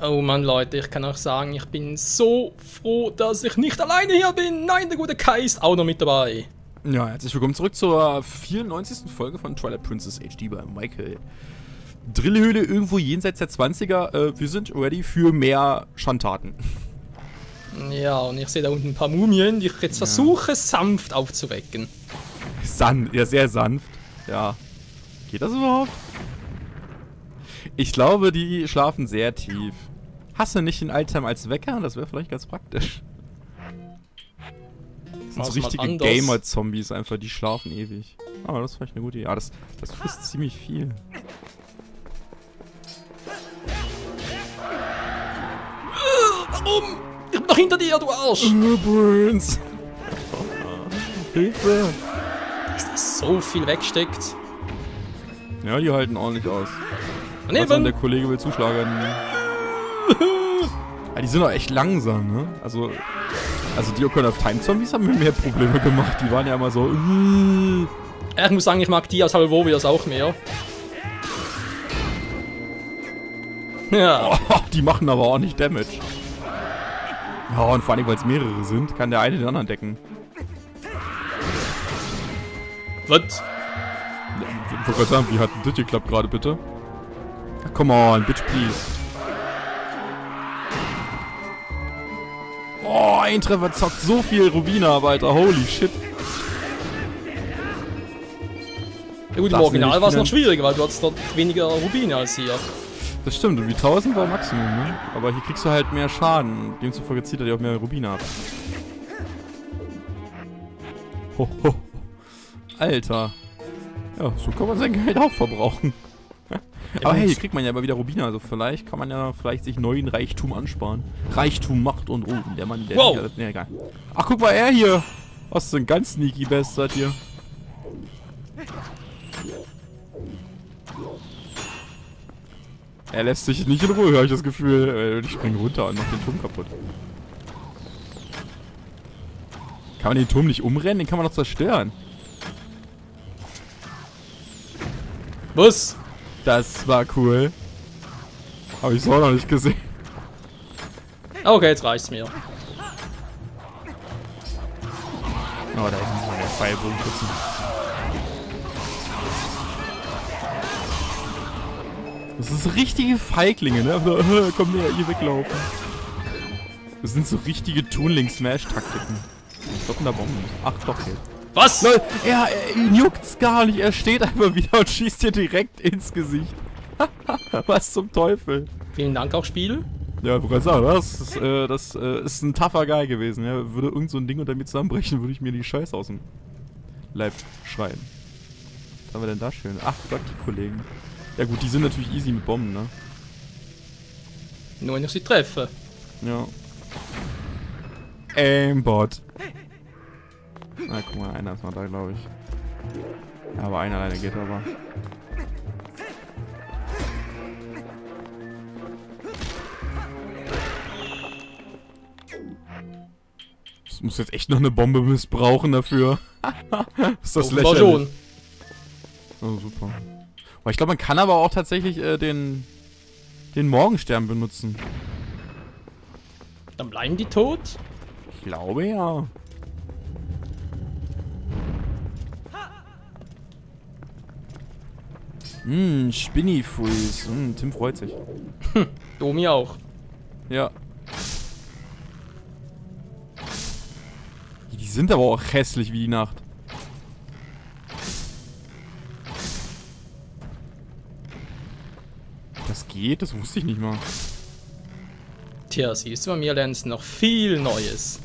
Oh Mann, Leute, ich kann euch sagen, ich bin so froh, dass ich nicht alleine hier bin. Nein, der gute Kai ist auch noch mit dabei. Ja, herzlich willkommen zurück zur 94. Folge von Twilight Princess HD bei Michael. Drillhöhle irgendwo jenseits der 20er. Wir sind ready für mehr Schandtaten. Ja, und ich sehe da unten ein paar Mumien, die ich jetzt versuche sanft aufzuwecken. Ja, sehr sanft. Ja. Geht das überhaupt? Ich glaube, die schlafen sehr tief. Hast du nicht den Altheim als Wecker? Das wäre vielleicht ganz praktisch. Das sind so richtige Gamer-Zombies einfach, die schlafen ewig. Aber das ist vielleicht eine gute Idee. Ja, das frisst ziemlich viel. Warum? Ich bin doch hinter dir, du Arsch! Brains! Hilfe! Dass das so viel wegsteckt. Ja, die halten ordentlich aus. Daneben! Der Kollege will zuschlagen. Ja, die sind doch echt langsam, ne? Also die Ocarina of Time Zombies haben mir mehr Probleme gemacht. Die waren ja immer so. Ich muss sagen, ich mag die aus Halvovias auch mehr. Ja. Oh, die machen aber auch nicht Damage. Ja, und vor allem, weil es mehrere sind, kann der eine den anderen decken. Was? Ich wollte gerade sagen, wie hat denn das geklappt gerade, bitte? Come on, bitch, please. Oh, ein Treffer zockt so viel Rubine ab, Alter. Holy shit. Ja gut, im Original war es noch schwieriger, weil du hattest dort weniger Rubine als hier. Das stimmt, und wie 1000 war Maximum, ne? Aber hier kriegst du halt mehr Schaden. Demzufolge zieht er dir auch mehr Rubine ab. Ho, ho. Alter. Ja, so kann man sein Geld auch verbrauchen. Aber hey, hier kriegt man ja immer wieder Rubine, also vielleicht kann man ja sich neuen Reichtum ansparen. Reichtum, Macht und Ruhm. Der Mann, der... Wow. Ne, egal. Ach, guck mal, er hier. Was ist denn ganz sneaky Bastard hier? Er lässt sich nicht in Ruhe, habe ich das Gefühl. Ich springe runter und mach den Turm kaputt. Kann man den Turm nicht umrennen? Den kann man doch zerstören. Was? Das war cool. Habe ich so noch nicht gesehen. Okay, jetzt reicht's mir. Oh, da ist mal der Pfeilbogen schützen. Das ist so richtige Feiglinge, ne? Also, komm her, ihr weglaufen. Das sind so richtige Toonling-Smash-Taktiken. Ich glaube, da Bomben. Ach, doch, geht. Was? Lol, ihn juckt's gar nicht. Er steht einfach wieder und schießt dir direkt ins Gesicht. Was zum Teufel? Vielen Dank auch, Spiel. Ja, ich sagen, das ist ein tougher Guy gewesen. Ja. Würde irgend so ein Ding unter mir zusammenbrechen, würde ich mir die Scheiße aus dem Leib schreien. Was haben wir denn da schön? Ach Gott, die Kollegen. Ja gut, die sind natürlich easy mit Bomben, ne? Nur wenn ich sie treffe. Ja. Aimbot. Na, guck mal, einer ist noch da, glaube ich. Ja, aber einer alleine geht aber. Ich muss jetzt echt noch eine Bombe missbrauchen dafür. Ist das lächerlich? Schon. Oh, super. Oh, ich glaube, man kann aber auch tatsächlich den Morgenstern benutzen. Dann bleiben die tot? Ich glaube ja. Spinny Freeze. Tim freut sich. Domi auch. Ja. Die sind aber auch hässlich wie die Nacht. Das geht? Das wusste ich nicht mal. Tja, siehst du, bei mir lernst du noch viel Neues.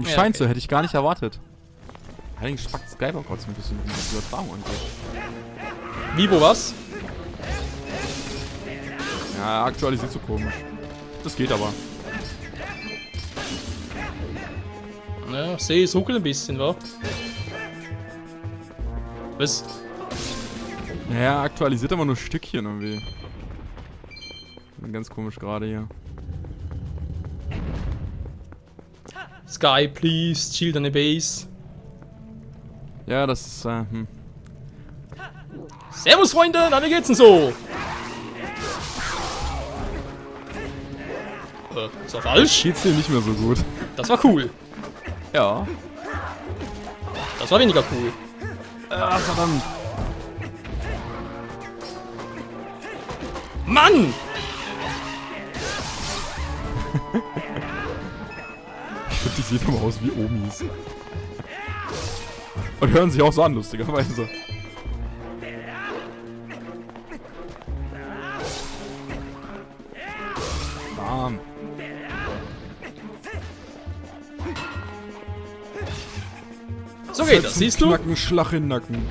Scheint so, hätte ich gar nicht erwartet. Allerdings spackt Skybox trotzdem ein bisschen, was die Übertragung angeht. Wie, wo, was? Ja, aktualisiert so komisch. Das geht aber. Ja, ich sehe, es ruckelt ein bisschen, wa? Was? Ja, aktualisiert aber nur Stückchen irgendwie. Ganz komisch gerade hier. Sky, please, shield deine Base. Ja, das ist, Servus, Freunde, na, wie geht's denn so? Das war falsch. Geht's dir nicht mehr so gut? Das war cool. Ja. Das war weniger cool. Ach, verdammt. Mann! Ich finde, die sieht immer aus wie Omis. Und hören sich auch so an, lustigerweise. Bam. So geht das, siehst du? Knacken, Schlag in den Nacken.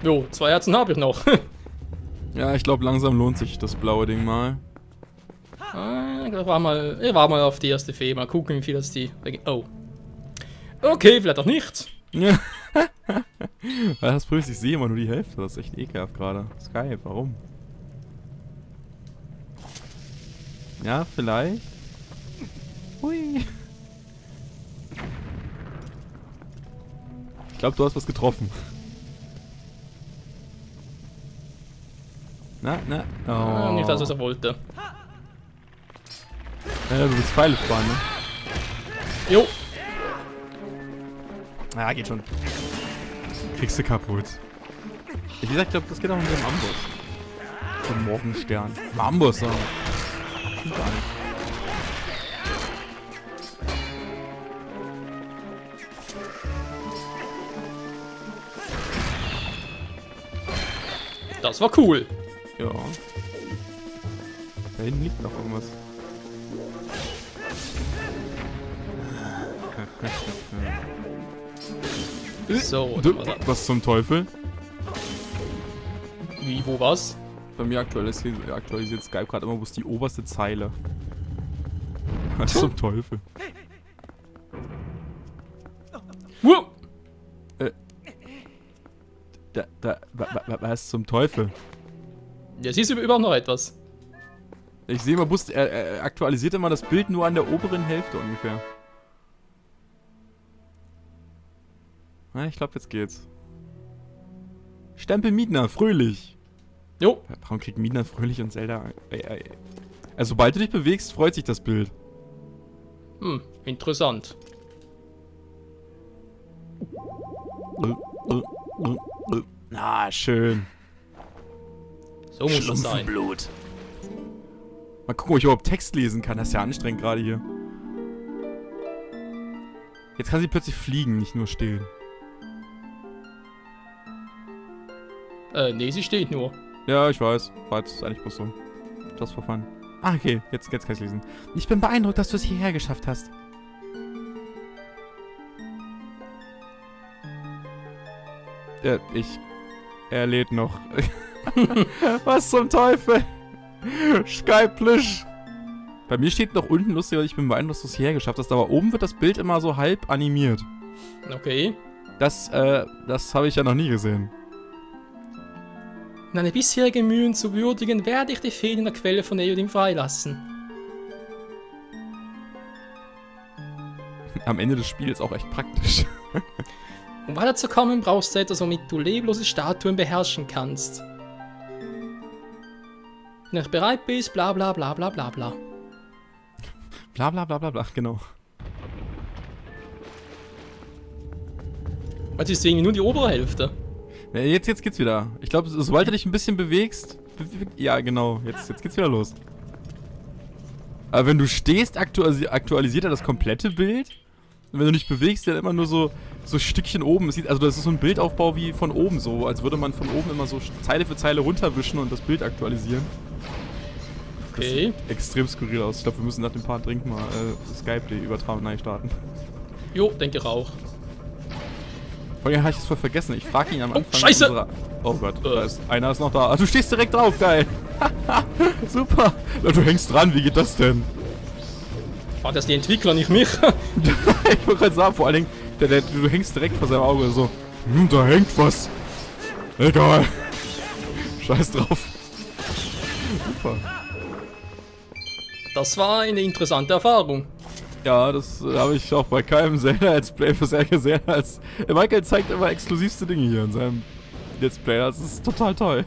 Jo, 2 Herzen habe ich noch. Ja, ich glaube, langsam lohnt sich das blaue Ding mal. Ich war mal auf die erste Fee. Mal gucken, wie viel das die... Oh. Okay, vielleicht auch nicht. Ja. Das Problem ist, ich sehe immer nur die Hälfte. Das ist echt ekelhaft gerade. Skype, warum? Ja, vielleicht. Hui. Ich glaube, du hast was getroffen. Na. Oh. Nicht das, was er wollte. Ja, du willst Pfeile sparen, ne? Jo. Ja, geht schon. Kriegst du kaputt. Wie gesagt, ich glaube, das geht auch mit dem Amboss. Dem Morgenstern. Amboss, sagen. Stimmt gar nicht. Das war cool. Ja. Da hinten liegt noch irgendwas. So, Was zum Teufel? wie, wo, was? Bei mir aktualisiert Skype gerade immer bloß die oberste Zeile. Was zum Teufel? Was zum Teufel? Ja, siehst du überhaupt noch etwas? Ich sehe mal, er aktualisiert immer das Bild nur an der oberen Hälfte ungefähr. Na, ich glaube, jetzt geht's. Stempel Miedner, fröhlich. Jo. Warum kriegt Miedner fröhlich und Zelda? Also, sobald du dich bewegst, freut sich das Bild. Interessant. Ah, schön. So muss es sein. Blut. Mal gucken, ob ich überhaupt Text lesen kann. Das ist ja anstrengend gerade hier. Jetzt kann sie plötzlich fliegen, nicht nur stehen. Nee, sie steht nur. Ja, ich weiß. War jetzt eigentlich bloß so. Just for fun. Ah, okay. Jetzt kann ich lesen. Ich bin beeindruckt, dass du es hierher geschafft hast. Er lädt noch. Was zum Teufel? Skyplish. Bei mir steht noch unten lustig, ich bin beeindruckt, dass du es hierher geschafft hast, aber oben wird das Bild immer so halb animiert. Okay. Das habe ich ja noch nie gesehen. Um deine bisherigen Mühen zu würdigen, werde ich die Feen in der Quelle von Eodim freilassen. Am Ende des Spiels auch echt praktisch. Um weiterzukommen, brauchst du etwas, womit du leblose Statuen beherrschen kannst. Wenn du bereit bist, bla bla bla bla bla bla. Bla bla bla bla bla, genau. Jetzt ist irgendwie nur die obere Hälfte. Ja, jetzt geht's wieder. Ich glaube, sobald du dich ein bisschen bewegst... Ja, genau. Jetzt geht's wieder los. Aber wenn du stehst, aktualisiert er das komplette Bild. Und wenn du dich bewegst, dann immer nur so Stückchen oben. Also das ist so ein Bildaufbau wie von oben so. Als würde man von oben immer so Zeile für Zeile runterwischen und das Bild aktualisieren. Okay. Das sieht extrem skurril aus. Ich glaube, wir müssen nach dem Part dringend mal Skype übertragen neu starten. Jo, denke ich auch. Vorher habe ich es voll vergessen. Ich frage ihn am Anfang. Scheiße! Oh Gott, einer ist noch da. Du stehst direkt drauf, geil. Super. Du hängst dran, wie geht das denn? War das die Entwickler, nicht mich? Ich wollte gerade sagen, vor allen Dingen, du hängst direkt vor seinem Auge so. Da hängt was. Egal. Scheiß drauf. Super. Das war eine interessante Erfahrung. Ja, das habe ich auch bei keinem Zelda Let's Play bisher gesehen. Michael zeigt immer exklusivste Dinge hier in seinem Let's Play. Das ist total toll.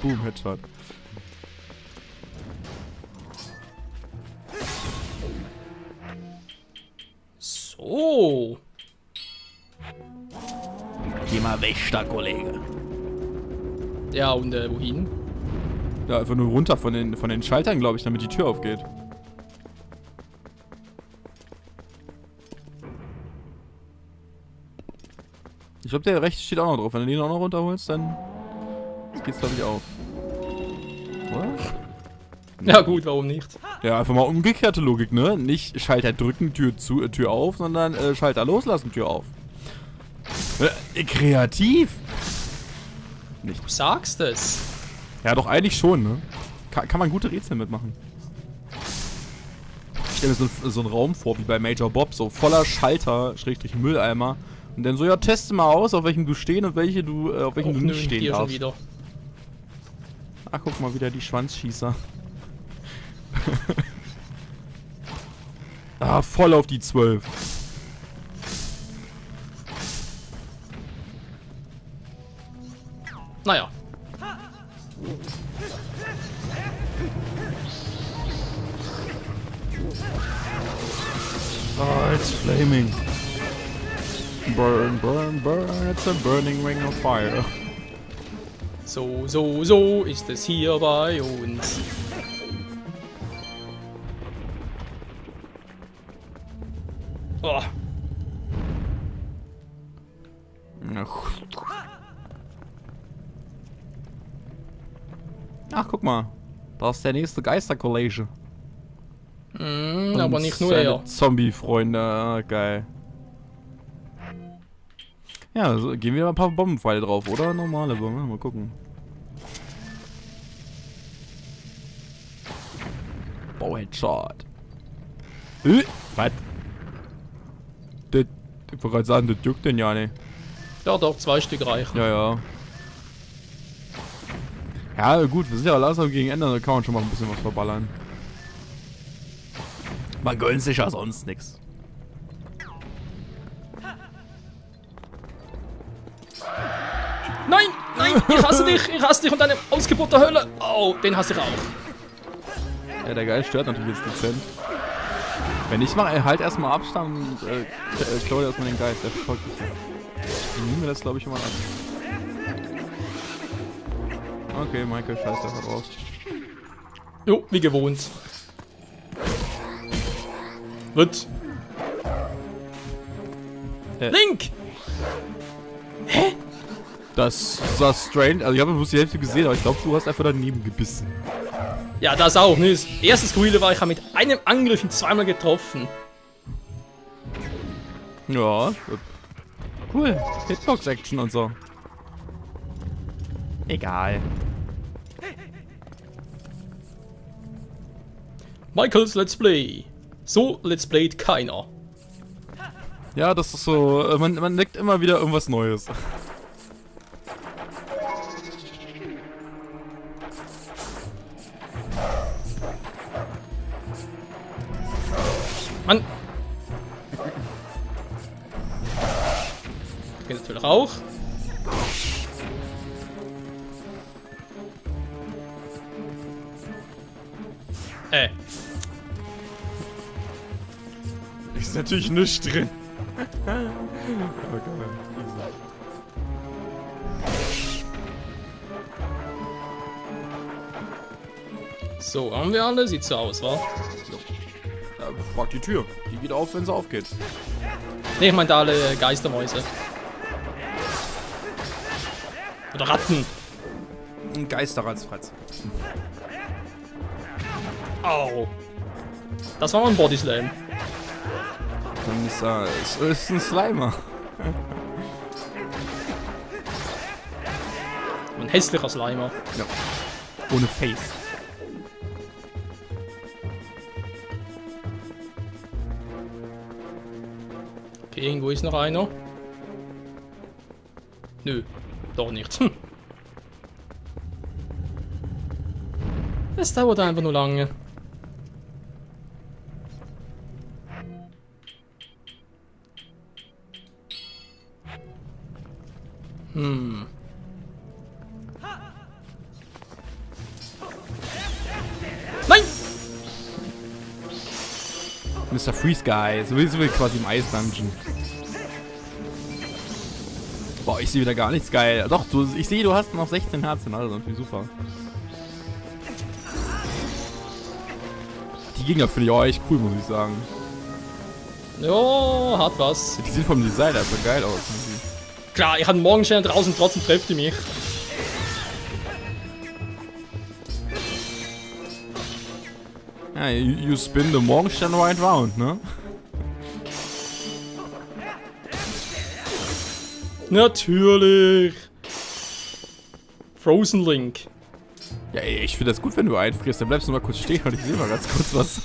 Boom, Headshot. So. Geh mal weg, da, Kollege. Ja, und wohin? Ja, einfach nur runter von den Schaltern, glaube ich, damit die Tür aufgeht. Ich glaube, der rechte steht auch noch drauf. Wenn du den auch noch runterholst, dann geht's, glaube ich, auf. Oder? Ja gut, warum nicht? Ja, einfach mal umgekehrte Logik, ne? Nicht Schalter drücken, Tür auf, sondern Schalter loslassen, Tür auf. Kreativ! Du sagst es. Ja, doch eigentlich schon, ne? Kann man gute Rätsel mitmachen. Ich stelle mir so einen Raum vor, wie bei Major Bob, so voller Schalter, Schrägstrich Mülleimer. Und dann so, ja, teste mal aus, auf welchem du stehen und auf welchen du nicht stehen hier darfst. schon wieder. Ach, guck mal, wieder die Schwanzschießer. Ah, voll auf die 12. Naja. Oh, it's flaming. Burn, burn, burn, it's a burning ring of fire. So ist es hier bei uns. Oh. Ach, guck mal. Da ist der nächste Geisterkollege. Aber nicht nur seine er. Zombie-Freunde, ah, geil. Ja, also gehen wir mal ein paar Bombenpfeile drauf, oder? Normale Bomben, mal gucken. Bauheadshot. Was? Ich wollte gerade sagen, das juckt den ja nicht. Ja, doch, 2 Stück reichen. Ja, ja. Ja, gut, wir sind ja langsam gegen Ende, da kann man schon mal ein bisschen was verballern. Man gönnt sich ja sonst nix. Nein, nein, ich hasse dich und deine Ausgeburt der Hölle. Oh, den hasse ich auch. Ja, der Geist stört natürlich jetzt dezent. Wenn ich mache, halt erstmal Abstand und klaue erstmal den Geist, der verfolgt dich ja. Ich nehme mir das, glaube ich, immer an. Okay, Michael scheißt einfach raus. Jo, wie gewohnt. Wird. Link! Hä? Das sah strange, also ich habe bloß die Hälfte gesehen, aber ich glaube, du hast einfach daneben gebissen. Ja, das auch. Ne? Das erste Squealer war, ich habe mit einem Angriff ihn zweimal getroffen. Ja, cool. Hitbox-Action und so. Egal. Michaels Let's Play. So Let's Playt keiner. Ja, das ist so, man entdeckt immer wieder irgendwas Neues. Mann! Geht natürlich auch. Ist natürlich nichts drin. So, haben wir alle? Sieht so aus, wa? Frag die Tür. Die geht auf, wenn sie aufgeht. Ne, ich meinte alle Geistermäuse. Oder Ratten. Ein Geisterratzfratz. Au. Das war mal ein Bodyslam. Es ist ein Slimer. Ein hässlicher Slimer. Ja. Ohne Face. Okay, irgendwo ist noch einer. Nö, doch nicht. Es dauert einfach nur lange. Hm. Nein! Mr. Freeze Guy, so wie quasi im Eis-Dungeon. Boah, ich sehe wieder gar nichts geil. Doch, ich sehe, du hast noch 16 Herzen, also natürlich super. Die Gegner finde ich auch echt cool, muss ich sagen. Ja, hat was. Die sehen vom Design einfach geil aus. Irgendwie. Klar, ich habe einen Morgenstern draußen, trotzdem trifft die mich. Ja, you spin the Morgenstern right round, ne? Natürlich. Frozen Link. Ja, ey, ich finde das gut, wenn du einfrierst. Dann bleibst du mal kurz stehen und ich sehe mal ganz kurz was.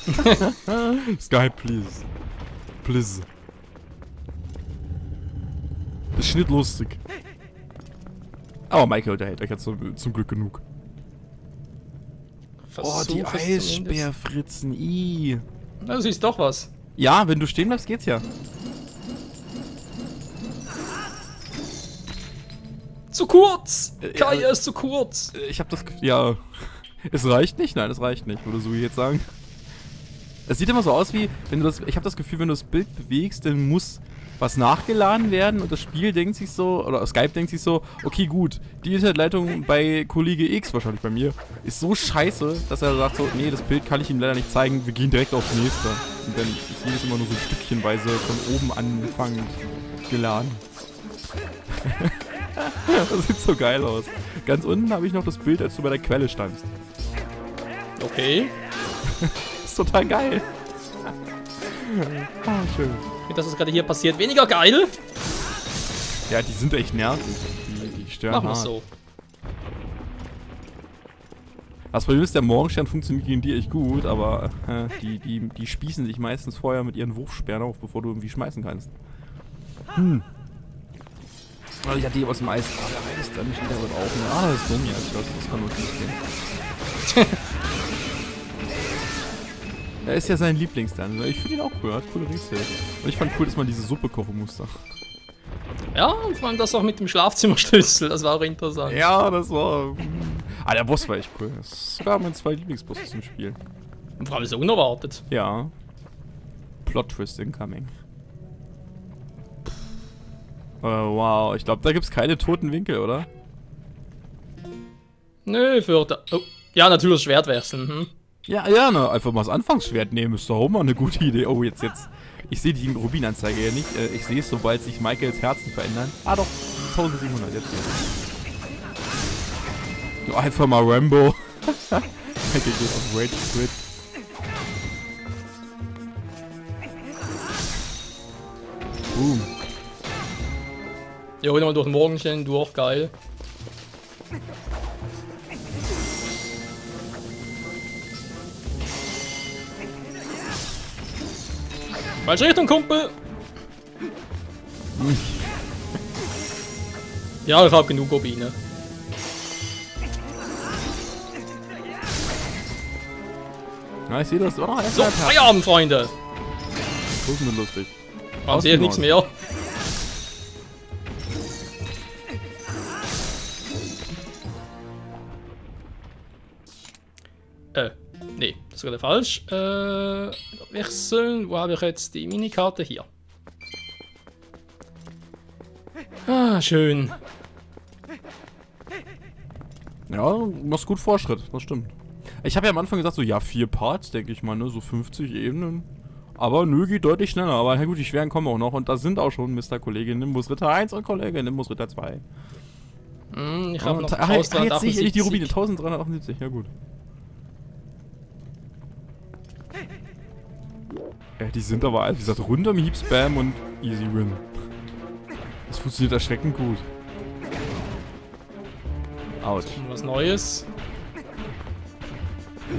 Sky, please. Please. Das ist nicht lustig. Aber Michael unterhält euch jetzt zum Glück genug. Oh, die Eisbärfritzen. Ih. Na, du siehst doch was. Ja, wenn du stehen bleibst, geht's ja. Zu kurz! Kaya ist zu kurz! Ich hab das Gefühl, ja. Es reicht nicht? Nein, es reicht nicht, würde Sui jetzt sagen. Es sieht immer so aus wie, wenn du das. Ich habe das Gefühl, wenn du das Bild bewegst, dann muss was nachgeladen werden und das Spiel denkt sich so, oder Skype denkt sich so, okay gut, die Internetleitung bei Kollege X, wahrscheinlich bei mir, ist so scheiße, dass er sagt so, nee, das Bild kann ich ihm leider nicht zeigen, wir gehen direkt aufs nächste. Und dann ist jedes immer nur so stückchenweise von oben anfangend geladen. Das sieht so geil aus. Ganz unten habe ich noch das Bild, als du bei der Quelle standst. Okay. Das ist total geil. Ah, schön. Das ist gerade hier passiert. Weniger geil. Ja, die sind echt nervig. Die stören Machen wir hart. so. Das Problem ist, der Morgenstern funktioniert gegen die echt gut, aber die spießen sich meistens vorher mit ihren Wurfsperren auf, bevor du irgendwie schmeißen kannst. Also ich hatte hier aus dem Eis. Ah, der Eis dann wieder wird auf. Ah, das ist dumm jetzt. Das kann nur nicht gehen. Er ist ja sein Lieblingsdungeon. Ich finde ihn auch cool. Er hat coole Rätsel. Und ich fand cool, dass man diese Suppe kochen musste. Ja, und vor allem das auch mit dem Schlafzimmerschlüssel. Das war auch interessant. Ja, das war... der Boss war echt cool. Das ist sogar mein 2 Lieblingsbosses im Spiel. Und vor allem so unerwartet. Ja. Plot-Twist incoming. Wow, ich glaube, da gibt's keine toten Winkel, oder? Nö, für... Oh. Ja, natürlich Schwert wechseln. Hm. Ja, ne, einfach mal das Anfangsschwert nehmen, ist doch auch mal eine gute Idee. Oh, jetzt. Ich sehe die Rubinanzeige ja nicht. Ich sehe es, sobald sich Michaels Herzen verändern. Ah, doch. 1700, jetzt geht's. Einfach mal Rambo. Michael geht auf Rage Quit. Boom. Ja, hol mal durch den Morgenstern durch, geil. Falsche Richtung, Kumpel! Ja, ich hab genug Rubine. Ja, ich sehe das. Oh, So, Feierabend, Freunde! Das ist mir lustig. Haben Sie nichts mehr? Nee, das ist gerade falsch. Wechseln. Wo habe ich jetzt die Minikarte? Hier. Ah, schön. Ja, du machst gut Fortschritt, das stimmt. Ich habe ja am Anfang gesagt, so, ja, 4 Parts, denke ich mal, ne, so 50 Ebenen. Aber nö, geht deutlich schneller. Aber na gut, die schweren kommen auch noch. Und da sind auch schon Mr. Kollege Nimbus Ritter 1 und Kollege Nimbus Ritter 2. Ich habe noch jetzt sehe ich endlich die 1378. Rubine, 1378, ja gut. Die sind aber, wie gesagt, rund um Heap Spam und Easy Win. Das funktioniert erschreckend gut. Autsch. Was Neues.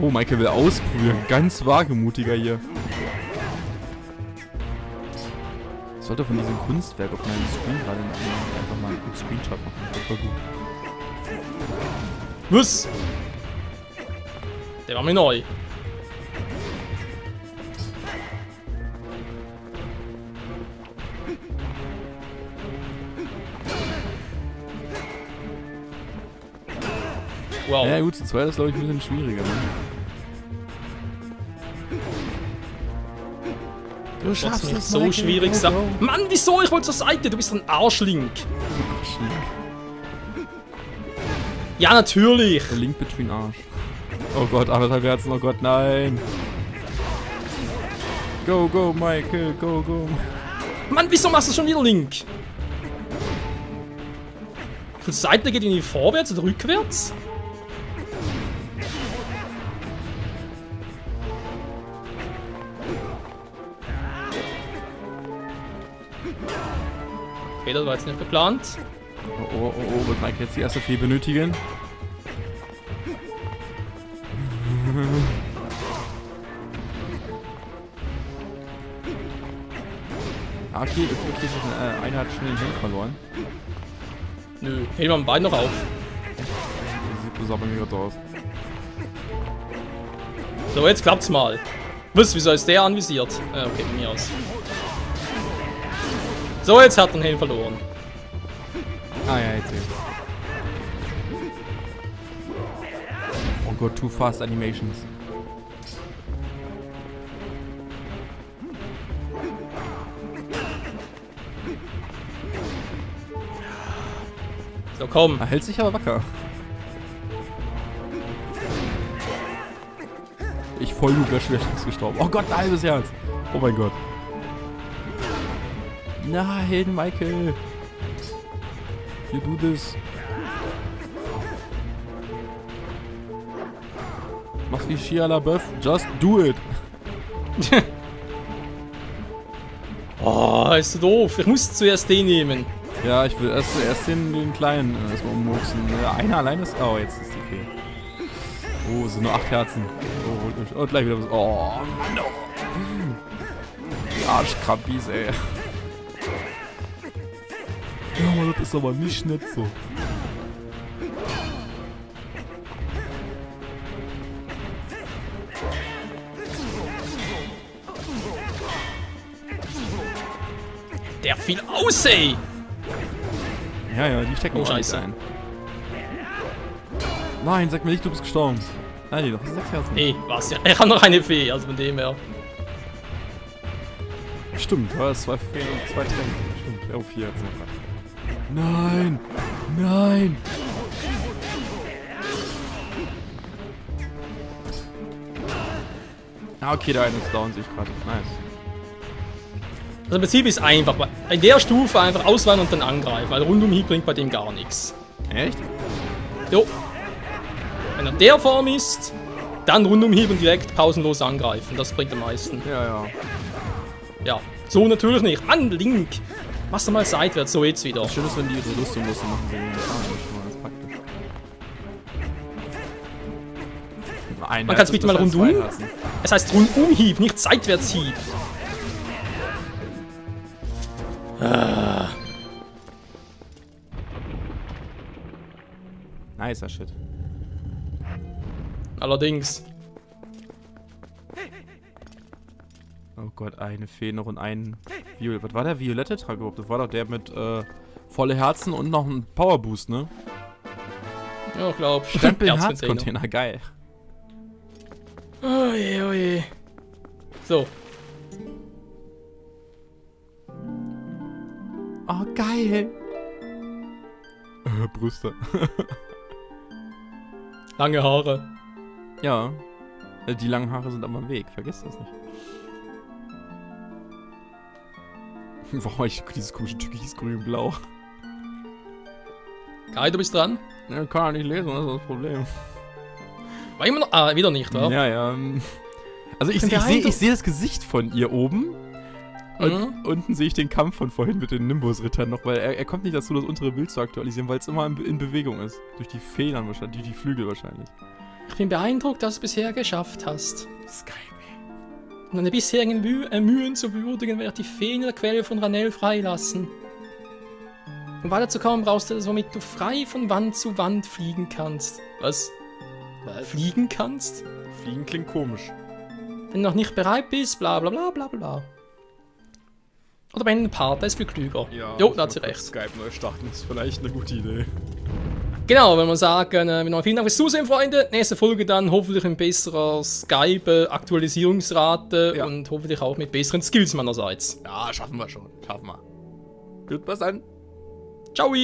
Oh, Michael will ausprobieren. Ganz wagemutiger hier. Ich sollte von diesem Kunstwerk auf meinem Screen gerade einfach mal einen Screenshot machen. Das war gut. Was? Der war mir neu. Wow. Ja gut, zu zweit ist glaube ich ein bisschen schwieriger, ne? Du Das ist nicht so schwierig sein. Mann, wieso? Ich wollte zur Seite. Du bist ein Arschlink. Ja, natürlich. Der Link between Arsch. Oh Gott, 1,5 Herzen, oh Gott, nein. Go, go, Michael, go, go. Mann, wieso machst du schon wieder Link? Von Seite geht irgendwie vorwärts oder rückwärts? Okay, das war jetzt nicht geplant. Oh, wird Mike jetzt die erste Fee benötigen? Okay, einer hat schon den Helm verloren. Nö, heben wir am Bein noch auf. Das sieht besoffen mir gerade aus. So, jetzt klappt's mal. Was, wieso ist der anvisiert? Okay, von mir aus. So, jetzt hat er den Helm verloren. Ah ja, jetzt hier. Oh Gott, too fast animations. So, komm. Er hält sich aber wacker. Ich voll wäre schwer gestorben. Oh Gott, ein halbes Herz. Oh mein Gott. Nein, Michael. You do this. Mach wie Shia LaBeouf. Just do it. Oh, ist so doof. Ich muss zuerst den nehmen. Ja, ich will erst den kleinen erstmal ummurksen. Einer allein ist. Oh, jetzt ist die Fee. Oh, sind nur 8 Herzen. Oh, und gleich wieder. Oh, Mann. Die Arschkrabbis, ey. Ja, das ist aber nicht nett so. Der fiel aus, ey! Ja, die stecken auch nicht ein. Nein, sag mir nicht, du bist gestorben. Nein, doch, 6 Herzen. Nee, was ja. Er hat noch eine Fee, also von dem her. Stimmt, du hast 2 Feen und 2 Tränke. Stimmt, oh, 4 Herzen. Nein! Nein! Ah, okay, der eine ist down, sehe ich gerade. Nice. Also im Prinzip ist einfach, in der Stufe einfach ausweichen und dann angreifen, weil Rundumhieb bringt bei dem gar nichts. Echt? Jo. Wenn er in der Form ist, dann Rundumhieb und direkt pausenlos angreifen, das bringt am meisten. Ja. Ja, so natürlich nicht. Mann, Link! Mach's doch mal seitwärts, so jetzt wieder. Schön ist, wenn die ihre Rüstung müssen machen, wenn die das ist praktisch. Man kann es bitte mal rundum. Es heißt Rundumhieb, nicht Seitwärtshieb. Nicer Shit. Allerdings. Oh Gott, eine Fee noch und ein Violett. Was war der violette Trag überhaupt? Das war doch der mit volle Herzen und noch ein Powerboost, ne? Ja, ich glaub. Stempel-Herz-Container, geil. Oh je, oh je. So. Oh, geil. Brüste. Lange Haare. Ja. Die langen Haare sind am Weg. Vergiss das nicht. Warum habe ich dieses komische Türkis-grün-blau? Kai, du bist dran. Ja, kann er nicht lesen, das ist das Problem. War immer noch. Ah, wieder nicht, wa? Ja. Also ich sehe das Gesicht von ihr oben. Und unten sehe ich den Kampf von vorhin mit den Nimbus-Rittern noch, weil er kommt nicht dazu, das untere Bild zu aktualisieren, weil es immer in Bewegung ist. Durch die Federn wahrscheinlich, durch die Flügel wahrscheinlich. Ich bin beeindruckt, dass du es bisher geschafft hast. Skype. Um deine bisherigen Mühen zu würdigen, werde ich die Feen in der Quelle von Ranel freilassen. Um weiterzukommen, brauchst du das, womit du frei von Wand zu Wand fliegen kannst. Was? Fliegen kannst? Fliegen klingt komisch. Wenn du noch nicht bereit bist, bla bla bla bla bla. Oder bei einem Part, der ist viel klüger. Ja, Jo, da hat sie recht. Skype neu starten ist vielleicht eine gute Idee. Genau, wenn wir sagen, vielen Dank fürs Zusehen, Freunde. Nächste Folge dann hoffentlich mit besserer Skype-Aktualisierungsrate und hoffentlich auch mit besseren Skills meinerseits. Ja, schaffen wir schon. Schaffen wir. Gut, bis dann. Ciao!